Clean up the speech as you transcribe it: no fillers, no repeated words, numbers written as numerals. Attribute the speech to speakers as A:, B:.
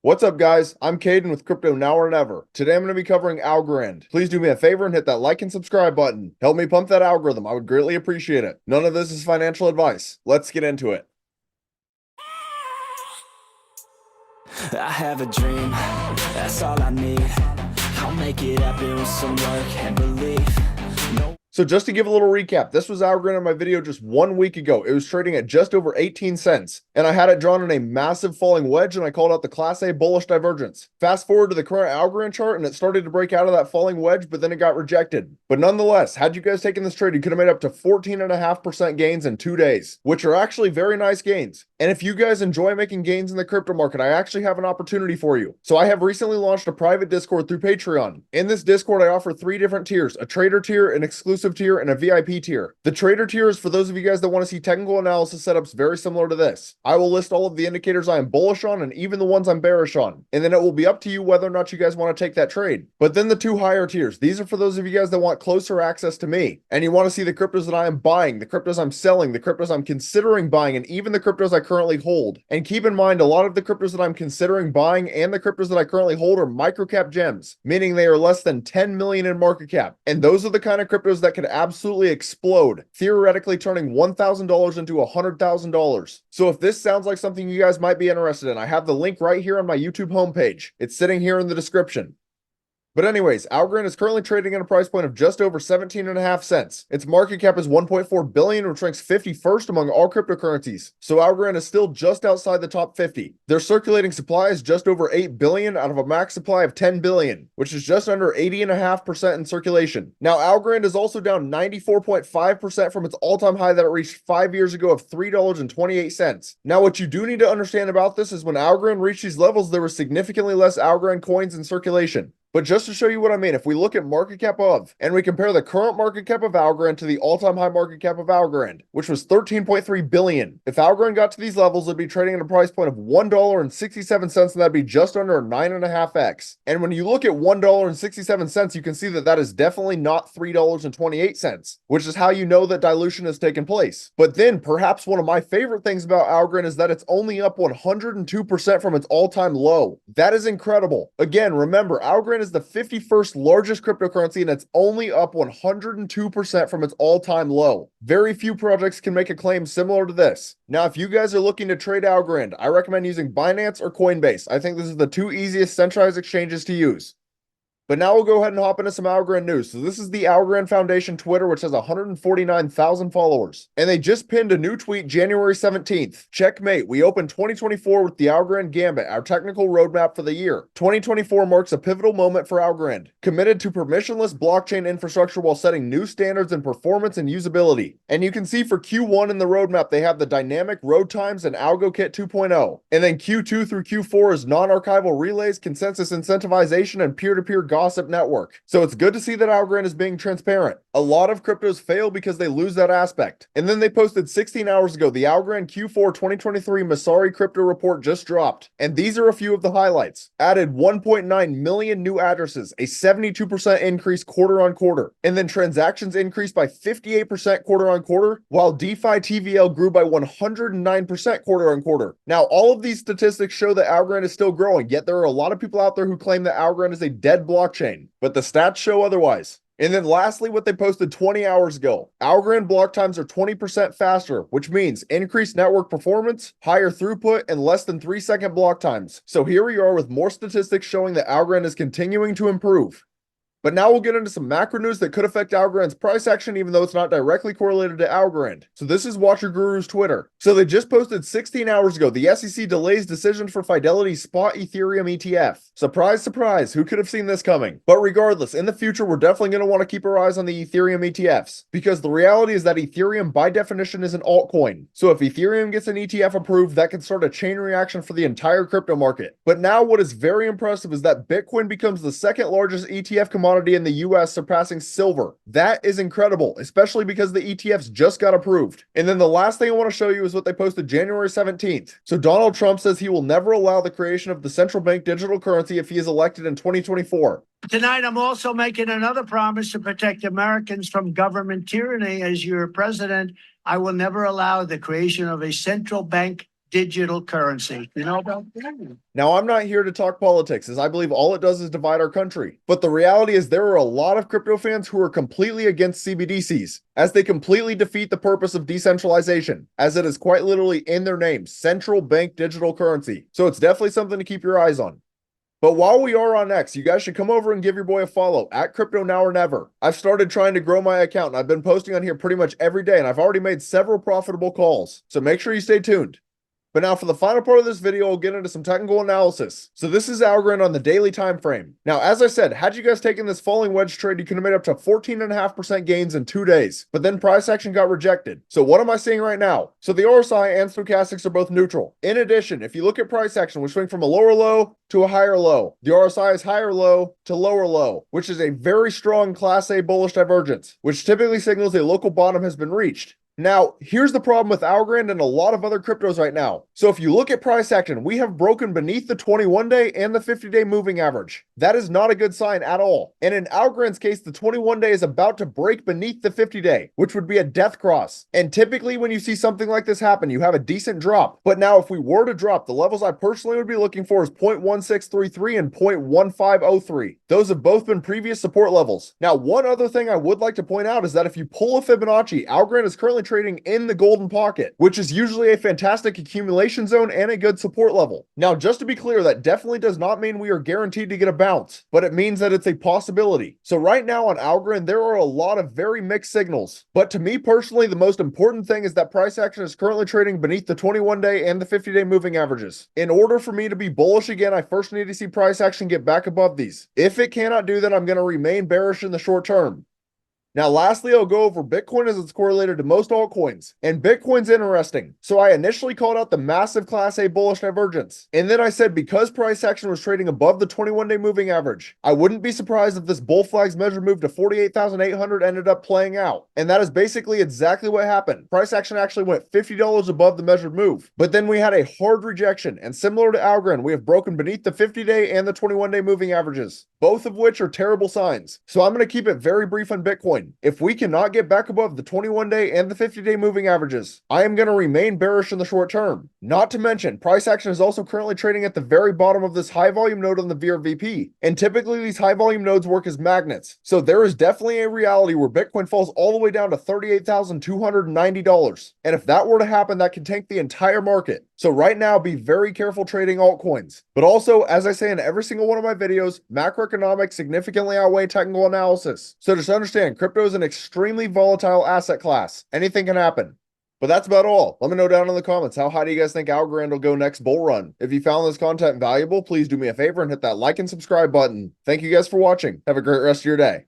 A: What's up, guys? I'm Caden with Crypto Now or Never. Today I'm going to be covering Algorand. Please do me a favor and hit that like and subscribe button. Help me pump that algorithm. I would greatly appreciate it. None of this is financial advice. Let's get into it.
B: I have a dream, that's all I need. I'll make it happen with some work and belief.
A: So just to give a little recap, this was Algorand in my video just 1 week ago. It was trading at just over 18 cents, and I had it drawn in a massive falling wedge, and I called out the Class A bullish divergence. Fast forward to the current Algorand chart, and it started to break out of that falling wedge, but then it got rejected. But nonetheless, had you guys taken this trade, you could have made up to 14.5% gains in 2 days, which are actually very nice gains. And if you guys enjoy making gains in the crypto market, I actually have an opportunity for you. So I have recently launched a private Discord through Patreon. In this Discord, I offer 3 different tiers: a trader tier, an exclusive tier, and a VIP tier. The trader tier is for those of you guys that want to see technical analysis setups very similar to this. I will list all of the indicators I am bullish on and even the ones I'm bearish on. And then it will be up to you whether or not you guys want to take that trade. But then the 2 higher tiers, these are for those of you guys that want closer access to me. And you want to see the cryptos that I am buying, the cryptos I'm selling, the cryptos I'm considering buying, and even the cryptos I currently hold. And keep in mind, a lot of the cryptos that I'm considering buying and the cryptos that I currently hold are microcap gems, meaning they are less than 10 million in market cap. And those are the kind of cryptos that could absolutely explode, theoretically turning $1,000 into $100,000. So if this sounds like something you guys might be interested in, I have the link right here on my YouTube homepage. It's sitting here in the description. But anyways, Algorand is currently trading at a price point of just over 17.5 cents. Its market cap is 1.4 billion, which ranks 51st among all cryptocurrencies. So Algorand is still just outside the top 50. Their circulating supply is just over 8 billion out of a max supply of 10 billion, which is just under 80.5% in circulation. Now, Algorand is also down 94.5% from its all-time high that it reached 5 years ago of $3.28. Now, what you do need to understand about this is when Algorand reached these levels, there was significantly less Algorand coins in circulation. But just to show you what I mean, if we look at market cap of, and we compare the current market cap of Algorand to the all-time high market cap of Algorand, which was 13.3 billion. If Algorand got to these levels, it'd be trading at a price point of $1.67, and that'd be just under a 9.5x. And when you look at $1.67, you can see that that is definitely not $3.28, which is how you know that dilution has taken place. But then perhaps one of my favorite things about Algorand is that it's only up 102% from its all-time low. That is incredible. Again, remember, Algorand is the 51st largest cryptocurrency, and it's only up 102% from its all-time low. Very few projects can make a claim similar to this. Now, if you guys are looking to trade Algorand, I recommend using Binance or Coinbase. I think this is the 2 easiest centralized exchanges to use. But now we'll go ahead and hop into some Algorand news. So this is the Algorand Foundation Twitter, which has 149,000 followers. And they just pinned a new tweet January 17th. Checkmate, we opened 2024 with the Algorand Gambit, our technical roadmap for the year. 2024 marks a pivotal moment for Algorand, committed to permissionless blockchain infrastructure while setting new standards in performance and usability. And you can see for Q1 in the roadmap, they have the dynamic road times and Algo Kit 2.0. And then Q2 through Q4 is non-archival relays, consensus incentivization, and peer-to-peer gossip network. So it's good to see that Algorand is being transparent. A lot of cryptos fail because they lose that aspect. And then they posted 16 hours ago, the Algorand Q4 2023 Masari crypto report just dropped. And these are a few of the highlights. Added 1.9 million new addresses, a 72% increase quarter on quarter. And then transactions increased by 58% quarter on quarter, while DeFi TVL grew by 109% quarter on quarter. Now, all of these statistics show that Algorand is still growing, yet there are a lot of people out there who claim that Algorand is a dead blockchain, but the stats show otherwise. And then lastly, what they posted 20 hours ago, Algorand block times are 20% faster, which means increased network performance, higher throughput, and less than 3-second block times. So here we are with more statistics showing that Algorand is continuing to improve. But now we'll get into some macro news that could affect Algorand's price action, even though it's not directly correlated to Algorand. So this is Watcher Guru's Twitter. So they just posted 16 hours ago, the SEC delays decision for Fidelity's spot Ethereum ETF. Surprise, surprise, who could have seen this coming? But regardless, in the future, we're definitely going to want to keep our eyes on the Ethereum ETFs, because the reality is that Ethereum by definition is an altcoin. So if Ethereum gets an ETF approved, that can start a chain reaction for the entire crypto market. But now what is very impressive is that Bitcoin becomes the 2nd largest ETF commodity in the US, surpassing silver. That is incredible, especially because the ETFs just got approved. And then the last thing I want to show you is what they posted January 17th. So Donald Trump says he will never allow the creation of the central bank digital currency if he is elected in 2024.
C: Tonight, I'm also making another promise to protect Americans from government tyranny. As your president, I will never allow the creation of a central bank digital currency. You know about that?
A: Now, I'm not here to talk politics, as I believe all it does is divide our country. But the reality is there are a lot of crypto fans who are completely against CBDCs, as they completely defeat the purpose of decentralization, as it is quite literally in their name, central bank digital currency. So it's definitely something to keep your eyes on. But while we are on X, you guys should come over and give your boy a follow at Crypto Now or Never. I've started trying to grow my account, and I've been posting on here pretty much every day, and I've already made several profitable calls. So make sure you stay tuned. But now for the final part of this video, we'll get into some technical analysis. So this is Algorand on the daily time frame. Now, as I said, had you guys taken this falling wedge trade, you could have made up to 14.5% gains in 2 days. But then price action got rejected. So what am I seeing right now? So the RSI and stochastics are both neutral. In addition, if you look at price action, we swing from a lower low to a higher low. The RSI is higher low to lower low, which is a very strong Class A bullish divergence, which typically signals a local bottom has been reached. Now, here's the problem with Algorand and a lot of other cryptos right now. So if you look at price action, we have broken beneath the 21-day and the 50-day moving average. That is not a good sign at all. And in Algorand's case, the 21-day is about to break beneath the 50-day, which would be a death cross. And typically when you see something like this happen, you have a decent drop. But now if we were to drop, the levels I personally would be looking for is 0.1633 and 0.1503. Those have both been previous support levels. Now, one other thing I would like to point out is that if you pull a Fibonacci, Algorand is currently trading in the golden pocket, which is usually a fantastic accumulation zone and a good support level. Now, just to be clear, that definitely does not mean we are guaranteed to get a bounce, but it means that it's a possibility. So right now on Algorand, there are a lot of very mixed signals. But to me personally, the most important thing is that price action is currently trading beneath the 21-day and the 50-day moving averages. In order for me to be bullish again, I first need to see price action get back above these. If it cannot do that, I'm going to remain bearish in the short term. Now, lastly, I'll go over Bitcoin as it's correlated to most altcoins. And Bitcoin's interesting. So I initially called out the massive Class A bullish divergence. And then I said because price action was trading above the 21-day moving average, I wouldn't be surprised if this bull flag's measured move to 48,800 ended up playing out. And that is basically exactly what happened. Price action actually went $50 above the measured move. But then we had a hard rejection. And similar to Algorand, we have broken beneath the 50-day and the 21-day moving averages, both of which are terrible signs. So I'm going to keep it very brief on Bitcoin. If we cannot get back above the 21-day and the 50-day moving averages, I am going to remain bearish in the short term. Not to mention, price action is also currently trading at the very bottom of this high volume node on the VRVP. And typically these high volume nodes work as magnets. So there is definitely a reality where Bitcoin falls all the way down to $38,290. And if that were to happen, that could tank the entire market. So right now, be very careful trading altcoins. But also, as I say in every single one of my videos, macroeconomics significantly outweigh technical analysis. So just understand, crypto is an extremely volatile asset class. Anything can happen. But that's about all. Let me know down in the comments, how high do you guys think Algorand will go next bull run? If you found this content valuable, please do me a favor and hit that like and subscribe button. Thank you guys for watching. Have a great rest of your day.